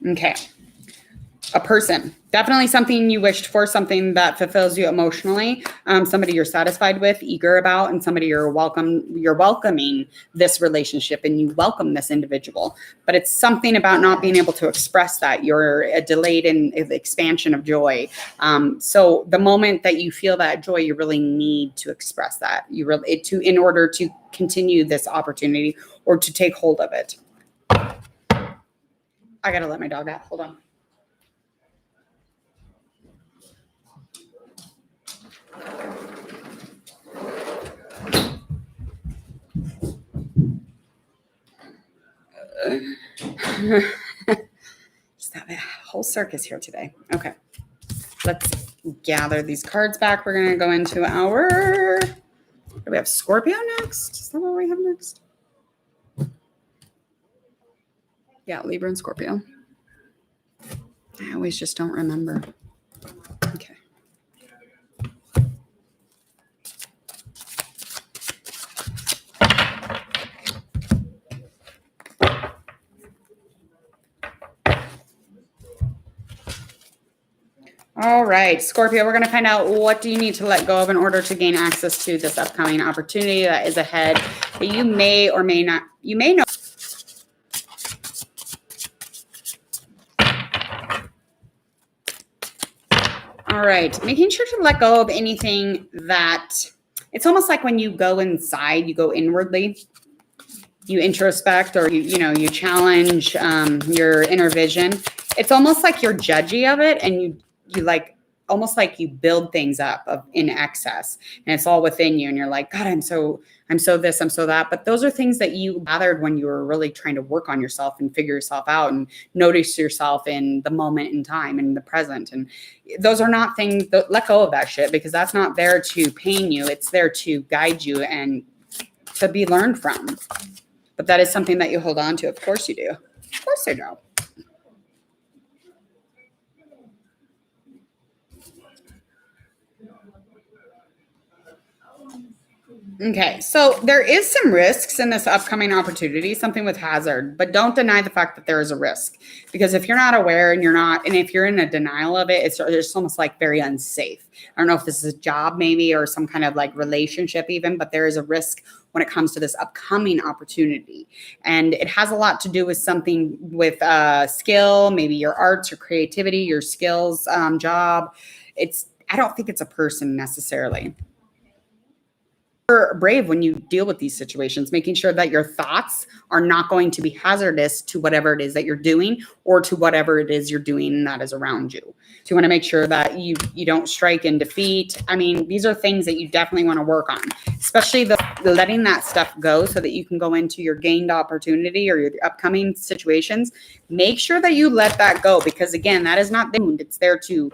Speaker 1: Okay. A person, definitely something you wished for, something that fulfills you emotionally, somebody you're satisfied with, eager about, and somebody you're welcoming this relationship and you welcome this individual. But it's something about not being able to express that. You're delayed in the expansion of joy. So the moment that you feel that joy, you really need to express that. In order to continue this opportunity or to take hold of it. I gotta let my dog out. Hold on. Just have a whole circus here today. Okay, let's gather these cards back. We're gonna go into our. Do we have Scorpio next? Is that what we have next? Yeah, Libra and Scorpio. I always just don't remember. Okay. All right, Scorpio, we're going to find out what do you need to let go of in order to gain access to this upcoming opportunity that is ahead that you may or may not, you may know. All right, making sure to let go of anything that, it's almost like when you go inside, you go inwardly, you introspect, or you challenge your inner vision. It's almost like you're judgy of it, and you like almost like you build things up in excess, and it's all within you, and you're like, God, I'm so this, I'm so that. But those are things that you gathered when you were really trying to work on yourself and figure yourself out and notice yourself in the moment in time and the present. And those are not things that, let go of that shit, because that's not there to pain you. It's there to guide you and to be learned from. But that is something that you hold on to. Of course you do. Of course I do. Okay, so there is some risks in this upcoming opportunity, something with hazard, but don't deny the fact that there is a risk, because if you're not aware and if you're in a denial of it, it's almost like very unsafe. I don't know if this is a job maybe or some kind of like relationship even, but there is a risk when it comes to this upcoming opportunity. And it has a lot to do with something with skill, maybe your arts, your creativity, your skills, job. I don't think it's a person necessarily. You're brave when you deal with these situations, making sure that your thoughts are not going to be hazardous to whatever it is that you're doing or to whatever it is you're doing that is around you. So you want to make sure that you don't strike in defeat. I mean, these are things that you definitely want to work on, especially the letting that stuff go so that you can go into your gained opportunity or your upcoming situations. Make sure that you let that go, because again, that is not the wound. It's there to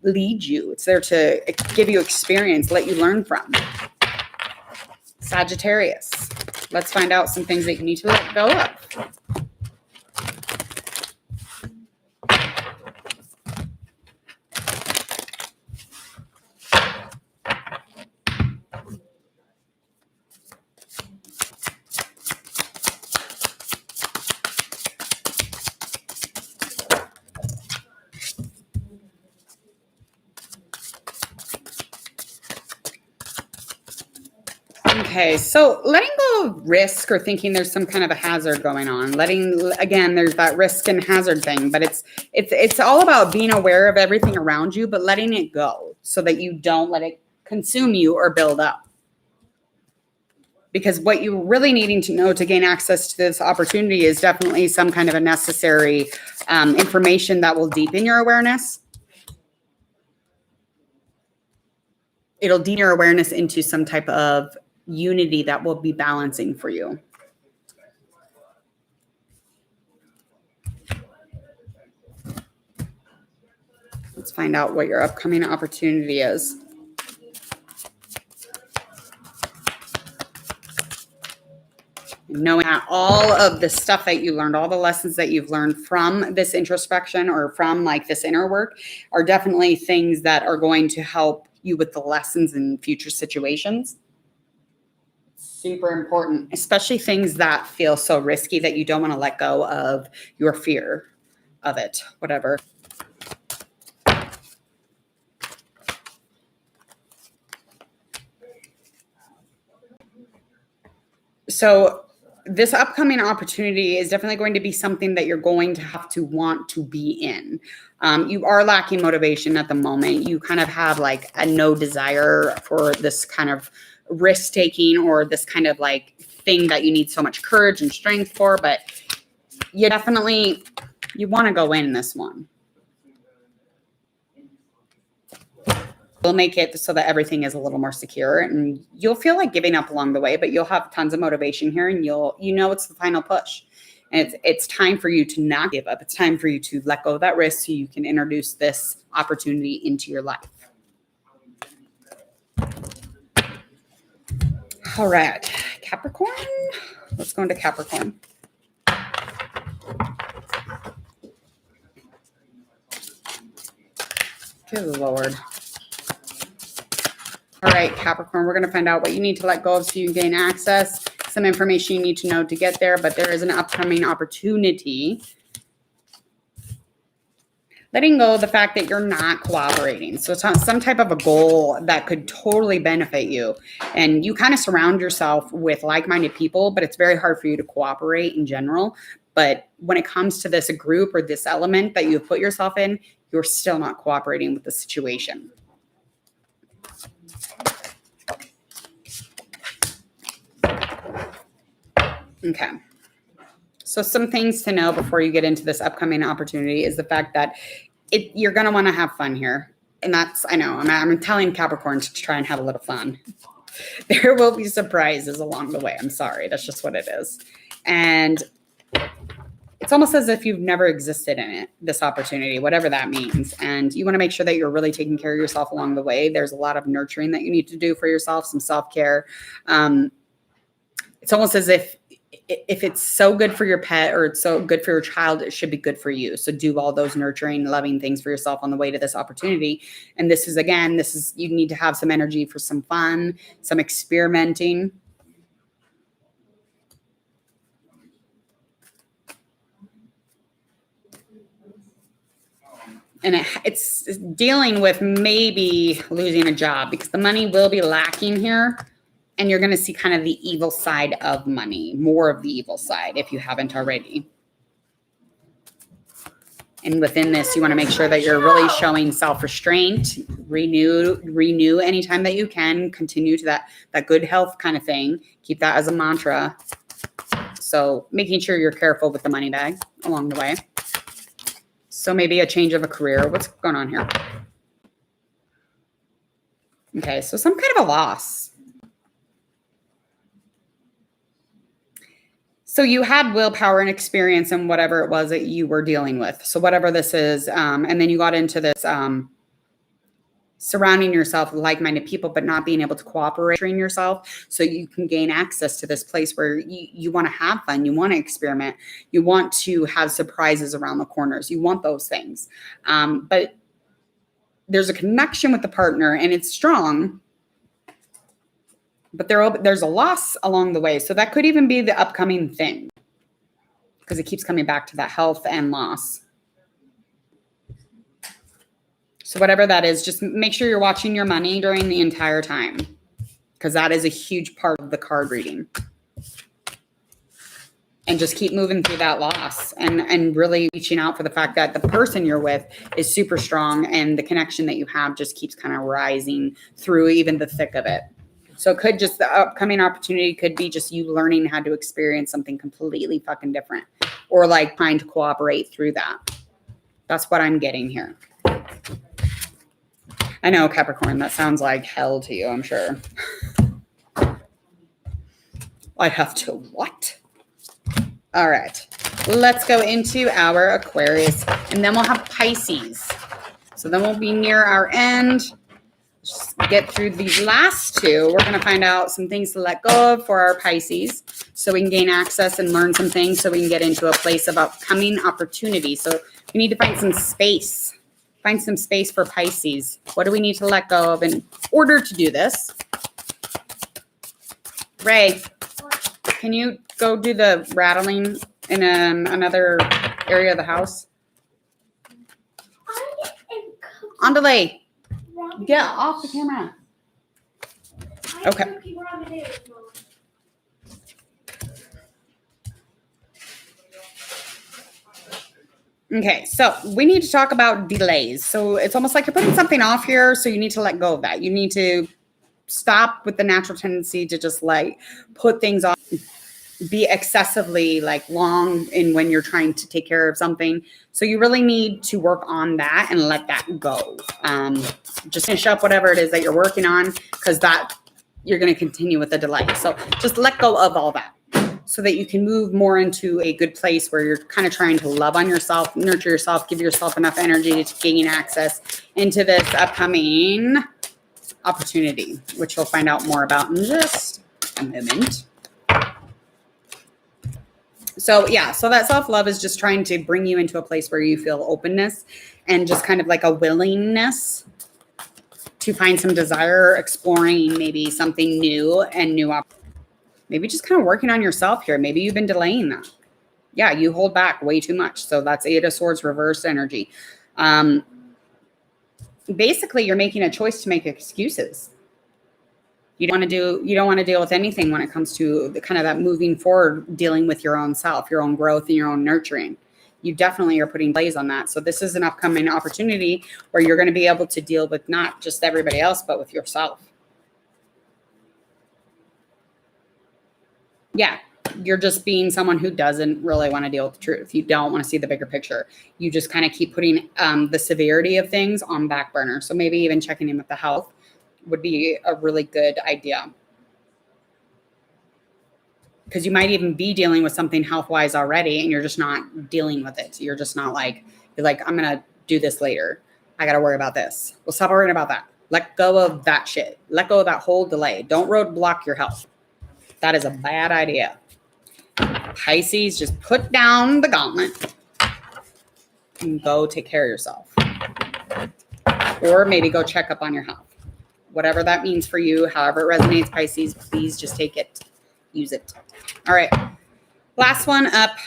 Speaker 1: lead you. It's there to give you experience, let you learn from. Sagittarius, let's find out some things that you need to let go of. Okay, so letting go of risk or thinking there's some kind of a hazard going on. Again, there's that risk and hazard thing, but it's all about being aware of everything around you, but letting it go so that you don't let it consume you or build up. Because what you're really needing to know to gain access to this opportunity is definitely some kind of a necessary information that will deepen your awareness. It'll deepen your awareness into some type of unity that will be balancing for you. Let's find out what your upcoming opportunity is. Knowing that all of the stuff that you learned, all the lessons that you've learned from this introspection or from like this inner work are definitely things that are going to help you with the lessons in future situations. Super important, especially things that feel so risky that you don't want to let go of your fear of it, whatever. So this upcoming opportunity is definitely going to be something that you're going to have to want to be in. You are lacking motivation at the moment. You kind of have like a no desire for this kind of risk taking or this kind of like thing that you need so much courage and strength for, but you want to go in this one. We'll make it so that everything is a little more secure, and you'll feel like giving up along the way, but you'll have tons of motivation here, and it's the final push. And it's time for you to not give up. It's time for you to let go of that risk so you can introduce this opportunity into your life. All right, Capricorn. Let's go into Capricorn. Good Lord. All right, Capricorn, we're going to find out what you need to let go of so you gain access, some information you need to know to get there, but there is an upcoming opportunity. letting go of the fact that you're not cooperating. So it's some type of a goal that could totally benefit you. And you kind of surround yourself with like-minded people, but it's very hard for you to cooperate in general. But when it comes to this group or this element that you've put yourself in, you're still not cooperating with the situation. Okay. So some things to know before you get into this upcoming opportunity is the fact that you're going to want to have fun here. And that's, I know, I'm telling Capricorn to try and have a little fun. There will be surprises along the way. I'm sorry. That's just what it is. And it's almost as if you've never existed in it, this opportunity, whatever that means. And you want to make sure that you're really taking care of yourself along the way. There's a lot of nurturing that you need to do for yourself, some self-care. It's almost as if it's so good for your pet or it's so good for your child, it should be good for you. So do all those nurturing, loving things for yourself on the way to this opportunity. And this is, you need to have some energy for some fun, some experimenting. And it's dealing with maybe losing a job because the money will be lacking here. And you're going to see kind of the evil side of money, more of the evil side if you haven't already. And within this, you want to make sure that you're really showing self-restraint, renew anytime that you can, continue to that good health kind of thing. Keep that as a mantra. So making sure you're careful with the money bag along the way. So maybe a change of a career. What's going on here? Okay, so some kind of a loss. So you had willpower and experience in whatever it was that you were dealing with. So whatever this is, and then you got into this surrounding yourself with like-minded people, but not being able to cooperate in yourself so you can gain access to this place where you want to have fun, you want to experiment, you want to have surprises around the corners, you want those things. But there's a connection with the partner and it's strong, but there's a loss along the way. So that could even be the upcoming thing because it keeps coming back to that health and loss. So whatever that is, just make sure you're watching your money during the entire time because that is a huge part of the card reading. And just keep moving through that loss and really reaching out for the fact that the person you're with is super strong and the connection that you have just keeps kind of rising through even the thick of it. So it could just, the upcoming opportunity could be just you learning how to experience something completely fucking different or like trying to cooperate through that. That's what I'm getting here. I know, Capricorn, that sounds like hell to you, I'm sure. I have to what? All right, let's go into our Aquarius and then we'll have Pisces. So then we'll be near our end. Just get through these last two. We're going to find out some things to let go of for our Pisces so we can gain access and learn some things so we can get into a place of upcoming opportunity. So we need to find some space. Find some space for Pisces. What do we need to let go of in order to do this? Ray, can you go do the rattling in another area of the house? On delay. Get off the camera. Okay. Okay, so we need to talk about delays. So it's almost like you're putting something off here, so you need to let go of that. You need to stop with the natural tendency to just like put things off, be excessively like long in when you're trying to take care of something. So you really need to work on that and let that go. Just finish up whatever it is that you're working on because that you're going to continue with the delay. So just let go of all that so that you can move more into a good place where you're kind of trying to love on yourself, nurture yourself, give yourself enough energy to gain access into this upcoming opportunity, which we'll find out more about in just a moment. So yeah, so that self-love is just trying to bring you into a place where you feel openness and just kind of like a willingness to find some desire, exploring maybe something new and new maybe just kind of working on yourself here. Maybe you've been delaying that. Yeah, you hold back way too much. So that's 8 of Swords reverse energy. Basically, you're making a choice to make excuses. You don't want to deal with anything when it comes to the kind of that moving forward, dealing with your own self, your own growth, and your own nurturing. You definitely are putting plays on that. So this is an upcoming opportunity where you're going to be able to deal with not just everybody else, but with yourself. Yeah, you're just being someone who doesn't really want to deal with the truth. You don't want to see the bigger picture. You just kind of keep putting the severity of things on back burner. So maybe even checking in with the health would be a really good idea. Because you might even be dealing with something health-wise already, and you're just not dealing with it. You're just not like, you're like, I'm going to do this later. I got to worry about this. Well, stop worrying about that. Let go of that shit. Let go of that whole delay. Don't roadblock your health. That is a bad idea. Pisces, just put down the gauntlet and go take care of yourself. Or maybe go check up on your health. Whatever that means for you, however it resonates, Pisces, please just take it. Use it. All right. Last one up.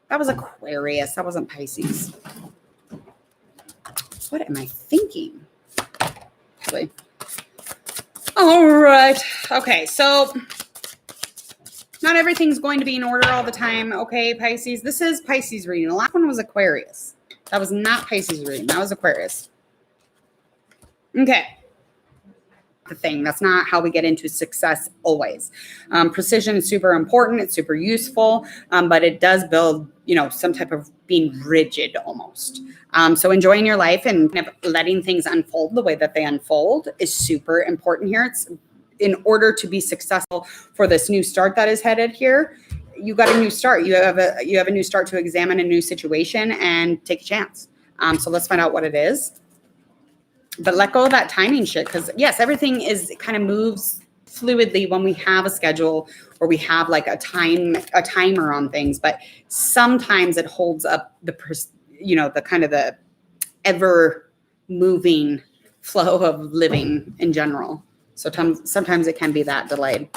Speaker 1: That was Aquarius. That wasn't Pisces. What am I thinking? Actually. All right. Okay. So not everything's going to be in order all the time. Okay, Pisces. This is Pisces reading. The last one was Aquarius. That was not Pisces reading. That was Aquarius. Okay. The thing. That's not how we get into success always. Precision is super important. It's super useful, but it does build, some type of being rigid almost. So enjoying your life and kind of letting things unfold the way that they unfold is super important here. It's in order to be successful for this new start that is headed here. You got a new start. You have a new start to examine a new situation and take a chance. So let's find out what it is. But let go of that timing shit, because yes, everything kind of moves fluidly when we have a schedule or we have like a timer on things. But sometimes it holds up the kind of the ever moving flow of living in general. So sometimes it can be that delayed.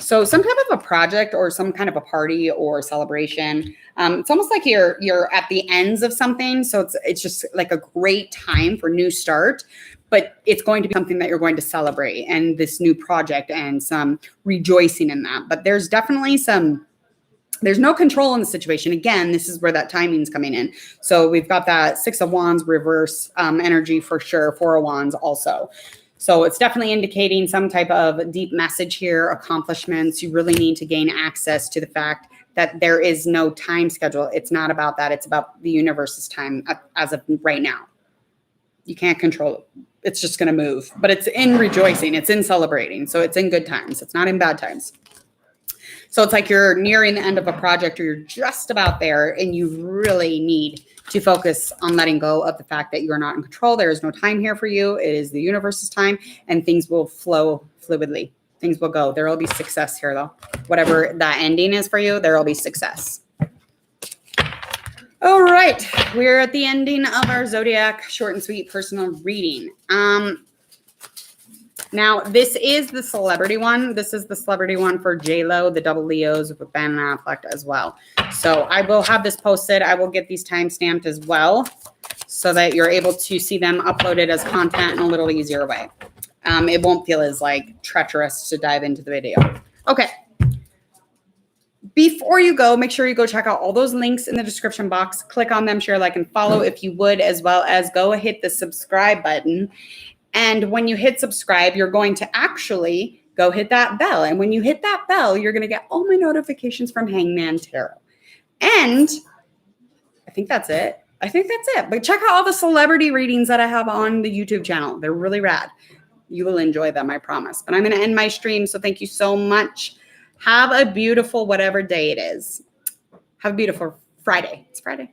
Speaker 1: So some type of a project or some kind of a party or celebration. It's almost like you're at the ends of something. So it's just like a great time for new start, but it's going to be something that you're going to celebrate and this new project and some rejoicing in that. But there's definitely there's no control in the situation. Again, this is where that timing's coming in. So we've got that 6 of Wands reverse energy for sure, 4 of Wands also. So it's definitely indicating some type of deep message here, accomplishments. You really need to gain access to the fact that there is no time schedule. It's not about that. It's about the universe's time as of right now. You can't control it. It's just going to move. But it's in rejoicing. It's in celebrating. So it's in good times. It's not in bad times. So it's like you're nearing the end of a project or you're just about there and you really need to focus on letting go of the fact that you are not in control. There is no time here for you. It is the universe's time and things will flow fluidly. Things will go. There will be success here though. Whatever that ending is for you, there will be success. All right. We're at the ending of our zodiac short and sweet personal reading. Now, this is the celebrity one. This is the celebrity one for J-Lo, the double Leos with BenAffleck as well. So I will have this posted. I will get these time stamped as well so that you're able to see them uploaded as content in a little easier way. It won't feel as like treacherous to dive into the video. Okay. Before you go, make sure you go check out all those links in the description box. Click on them, share, like, and follow if you would, as well as go hit the subscribe button. And when you hit subscribe, you're going to actually go hit that bell. And when you hit that bell, you're going to get all my notifications from Hangman Tarot. And I think that's it. But check out all the celebrity readings that I have on the YouTube channel. They're really rad. You will enjoy them, I promise. But I'm going to end my stream. So thank you so much. Have a beautiful whatever day it is. Have a beautiful Friday. It's Friday.